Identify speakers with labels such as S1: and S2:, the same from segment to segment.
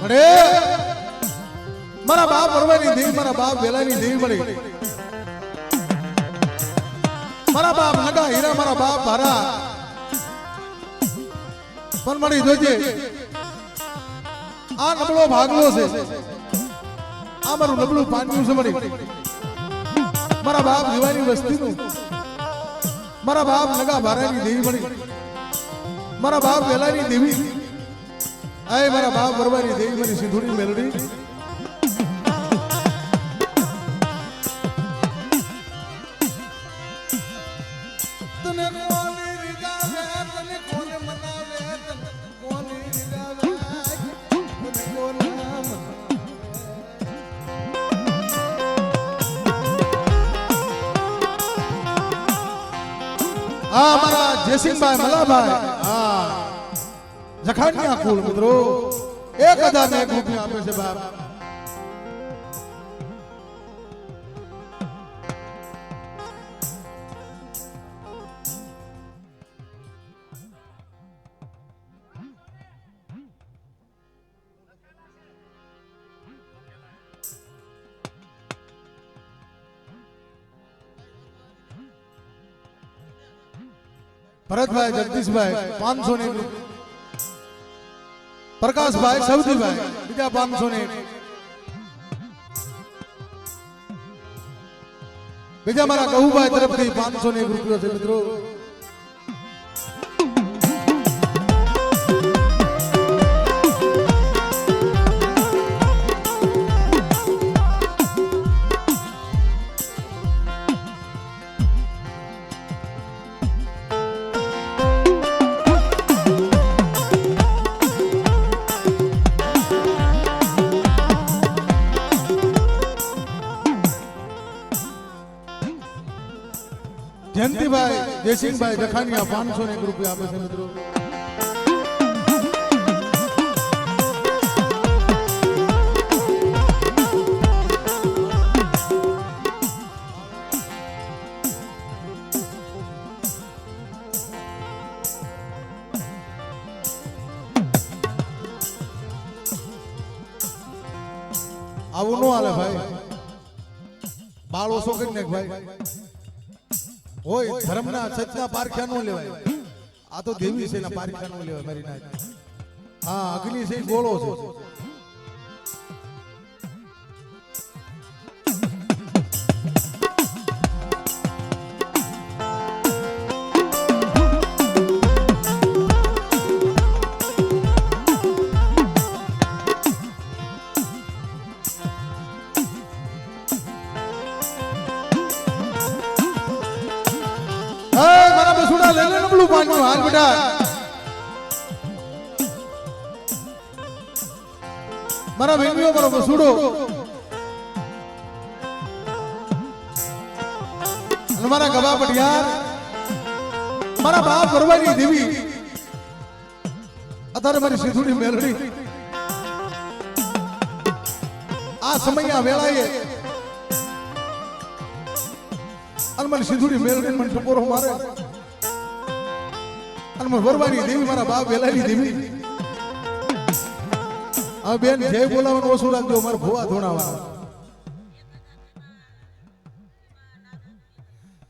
S1: અરે મારા બાપ પરવાની દેવી મારા બાપ વેલાની દેવી મળી મારા બાપ નગા હીરા મારા બાપ ભારા પણ મળી જોજે આ નબળો ભાગલો છે આ મારું નબળું પાન્યું છે મળી મારા બાપ દીવાની વસ્તીનું મારા બાપ નગા ભારાની દેવી મળી મારા બાપ વેલાની દેવી આય મારા બાપ પરવાની દેવી મળી સિંધુની મેલડી हमारा जयसिंह मलाभाई जखानिया कुल मित्रों 1000 ने 1 रुपया आपे से बाप भरत भाई जगदीश भाई 500 ने प्रकाश भाई सऊदी भाई बीजा 500 ने बीजा मारा कहू भाई तरफ थी 500 ने 1 रुपया से मित्रों जयंती भाई जयसिंह भाई जखानिया 500 ने 1 रुपया आपे से मित्रों आवो नो आले भाई बाल ओसो करने भाई ओय धर्मना सचना पारख्या नो लेवाय आ तो देवी से ना पारख्या नो लेवाय मारी नाय हां अग्नि से गोळो छे हाल बेटा मारा वेणियो मारो बसूड़ो मारा गवा पटियार मारा बाप परवानी देवी अतारे मारी सिंधुनी मेलडी आ समया वेळाए अन मारी सिंधुनी मेलडी मन टपोरो मारे वरवानी देवी मारा बाप वेलानी देवी आ बेन जय बोलावन ओसु राखजो मार भुवा धोणावा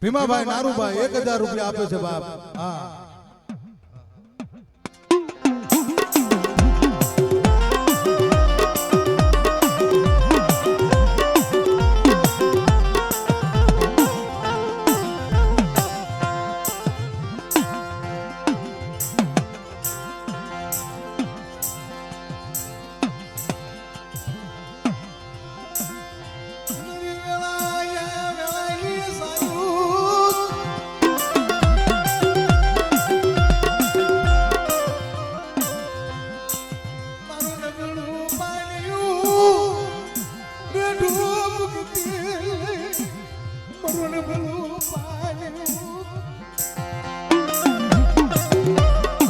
S1: भीमा भाई नारू भाई 1000 रुपया आपे छे बाप हां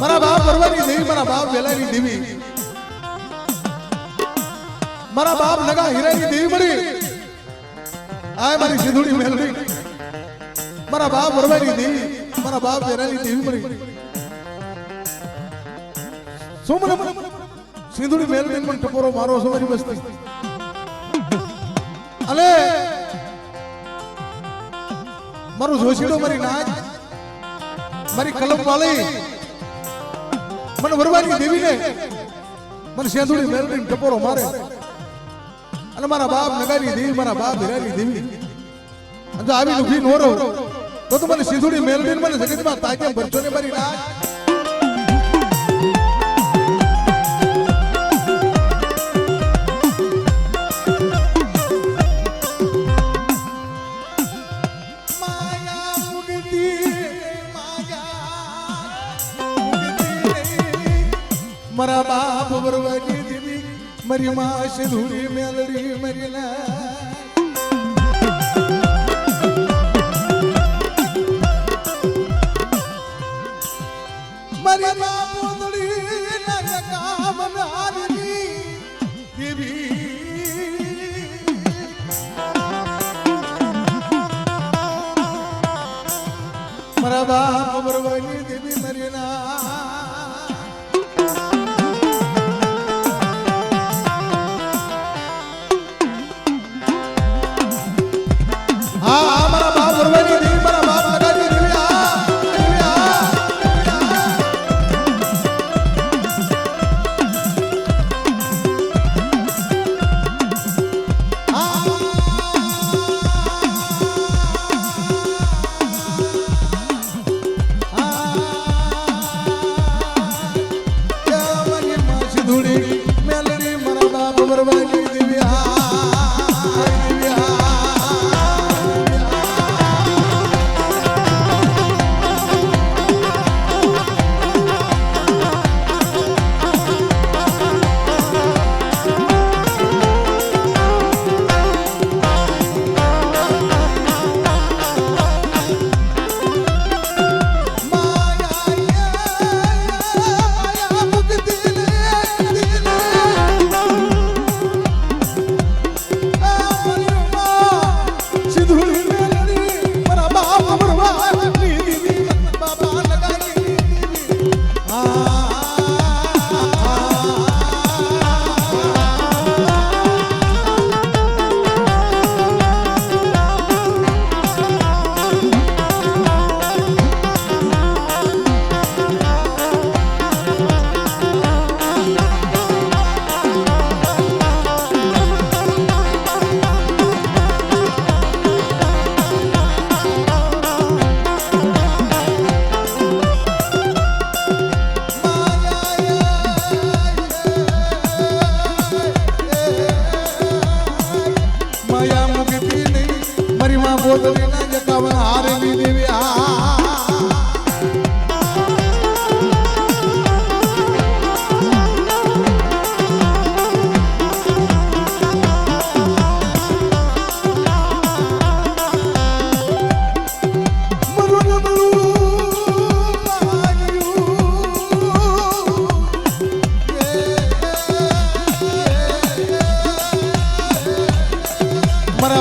S1: मारा बाप परवानी देवी मारा बाप वेलानी देवी मारा बाप नगा हीरानी देवी मरी आय मारी सिंधुनी मेलडी मारा बाप परवानी देवी मारा बाप वेलानी देवी मरी સિંધુડી મેલડી પણ ટપોરો મારો છે મારી વસ્તી અલે મારું જોશીડો મારી નાચ મારી કલમ વાળી મને વરવાની દેવીને મને સિંધુડી મેલડી ટપોરો મારે અને મારા બાપ નગારી દેવી મારા બાપ હીરાની દેવી જો આવી ઊભી નો રહો તો મને સિંધુડી મેલડી મને જગતમાં તાકે ભરજો ને મારી નાચ મારા બાપ વરવાની દેવી મારી માં સિંધુડી મેલડી મારી મારી બાપ પોતળી ના કામ નારી દેવી મારા બાપ વરવાની દેવી મારી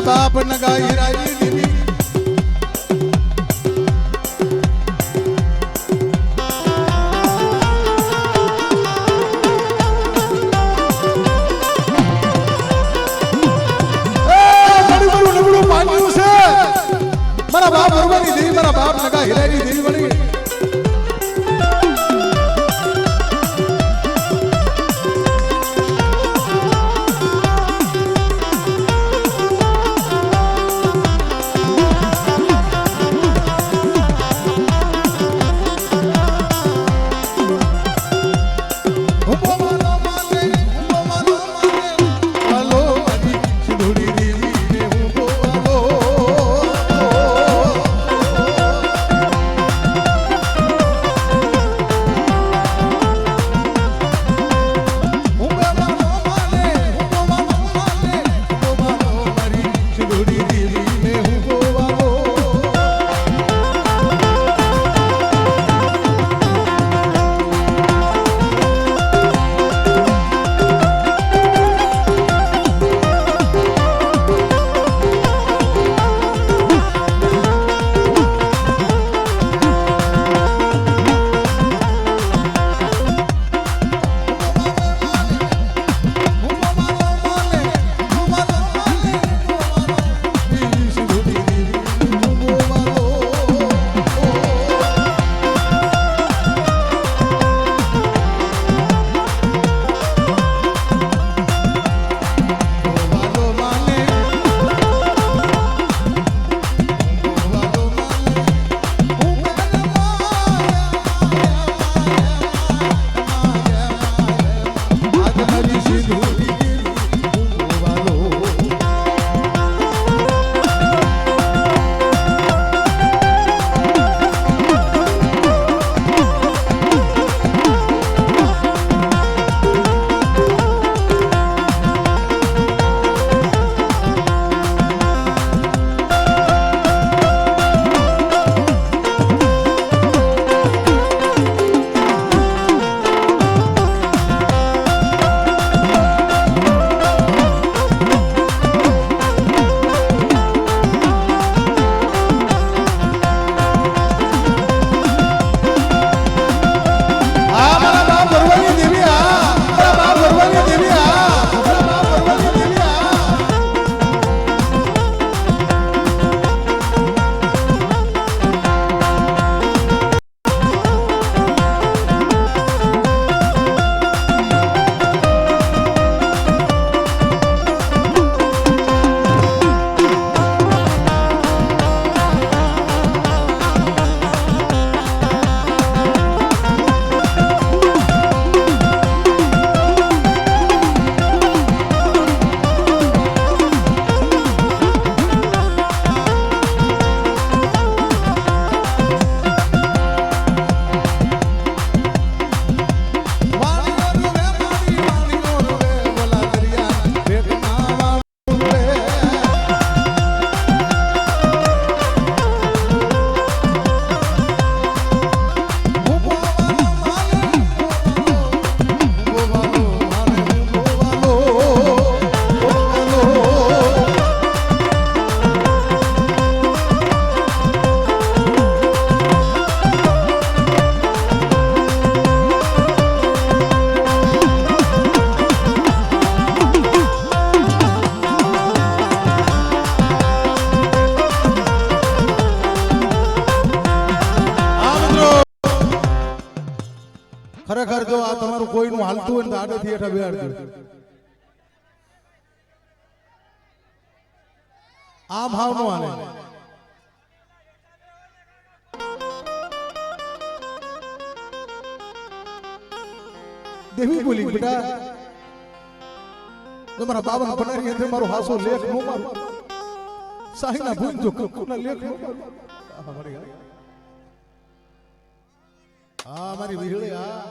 S1: બાપ નગાઈ રાજી દેવી મારા બાપ ભરવાની દેવી મારા બાપ નગા હીરાની દેવી વળી હાલતું હોય ને તો આડેથી હેઠા બેહાડજો. આ ભાવ નો હાલે. દેવી બોલી બેટા તમારા બાબા બનારી અંદર મારો હાસો લેખ નો મારો સાહીના ભૂલ જો કકુના લેખ નો મારો. હા મારી વિહળી હા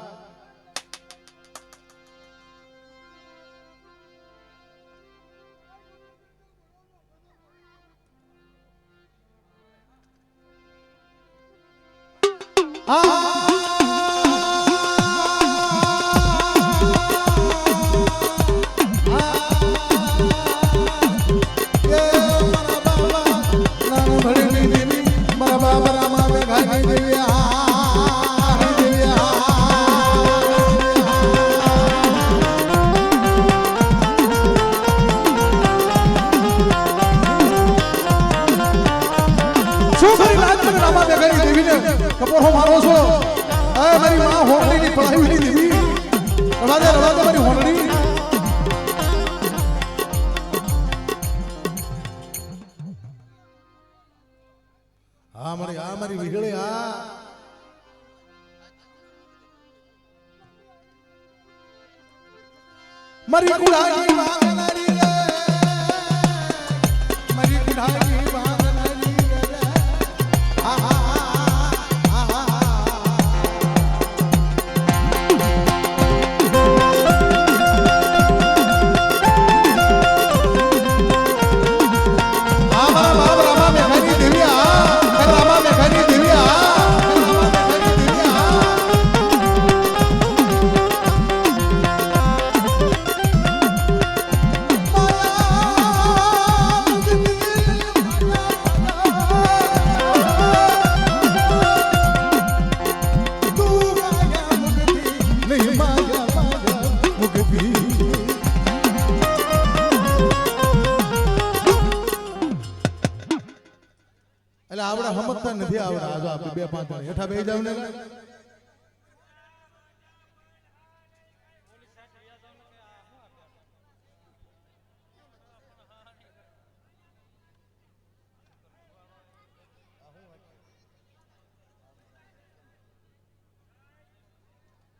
S1: કપોર મારો છો મારી માં હોનડી ની પડાવી દીધી રવાદે મારી હોનડી. હા મારી વિગળે હા મારી કુડાની વાગનારી રે મારી કુડાની વાગનારી રે હા એટલે આવડે સમજતા નથી આવડે. આજો આપણે બે પાંચ હેઠા બે જાવ ને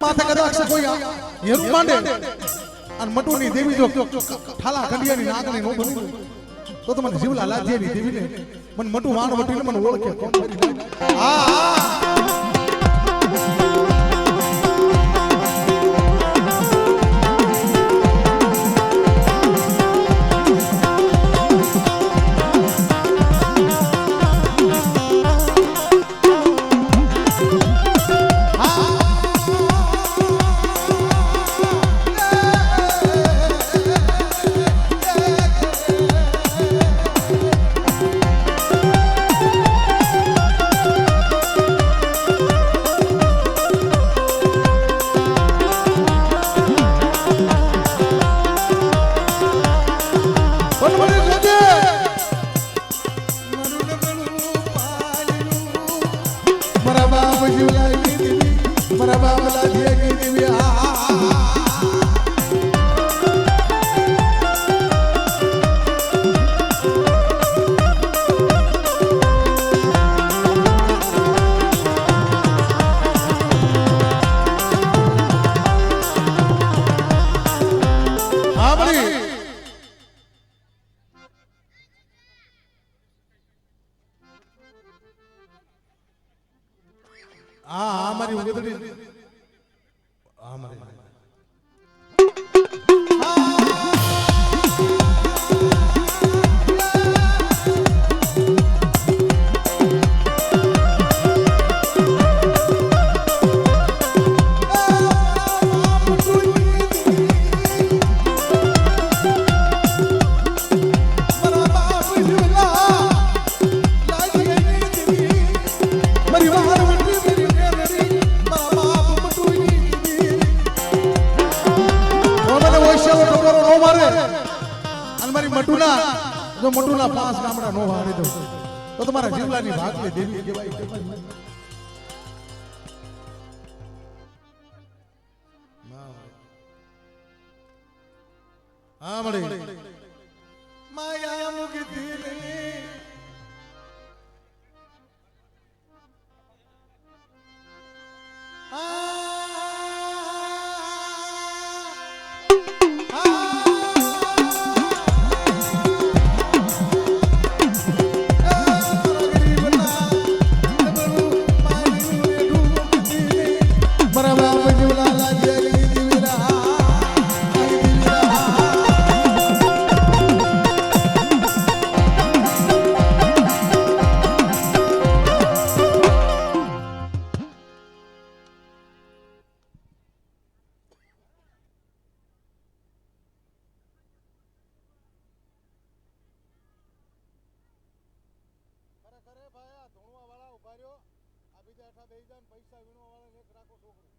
S1: માથે કદાચ કોઈ હેરું માંડે અને મટુની દેવી જો ઠાલા ખંડિયાની નાગની નો બની તો મને જીવલા લાજ્યાની દેવીને મને મટુ વાણ વટીને મને ઓળખે કોણ કરી મારી ઉગદડી મારી મટુના જો મટુના પાંચ ગામડા નો વાળી દો તો તમારા જીવલાની ભાગલી દેવી કહેવાય. હા મળી માયા મુકતી મારા બાપ જીવલા લાગ્યા ખરેખર ભાઈ આ ધોણવા વાળા ઉભા રહ્યો આ બીજા 8 બેહી જાય પૈસા વીણવા વાળા એક રાખો છોકરો